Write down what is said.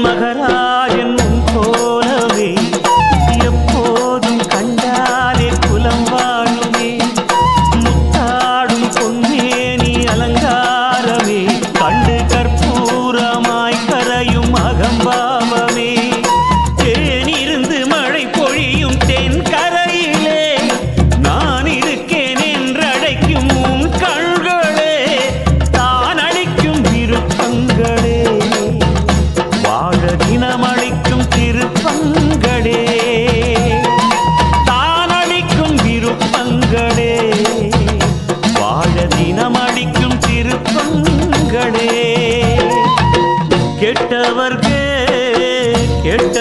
மகராஜன் போலவே எப்போதும் கண்டாலே குலம் வாழுமே. முத்தாடும் பொன்னேனி அலங்காரமே கண்டு கற்பூரமாய் கரையும் அகம்பாவமே. தேனிருந்து மழை பொழியும் தென் கரையிலே நான் இருக்கேன் என்றழைக்கும் உன் கண்களே, தான் அளிக்கும் விருப்பங்களே, வாழ தினமளிக்கும் திருப்பங்களே, தான் அளிக்கும் விருப்பங்களே, வாழ தினமளிக்கும் திருப்பங்களே. கெட்டவர்கே கெட்ட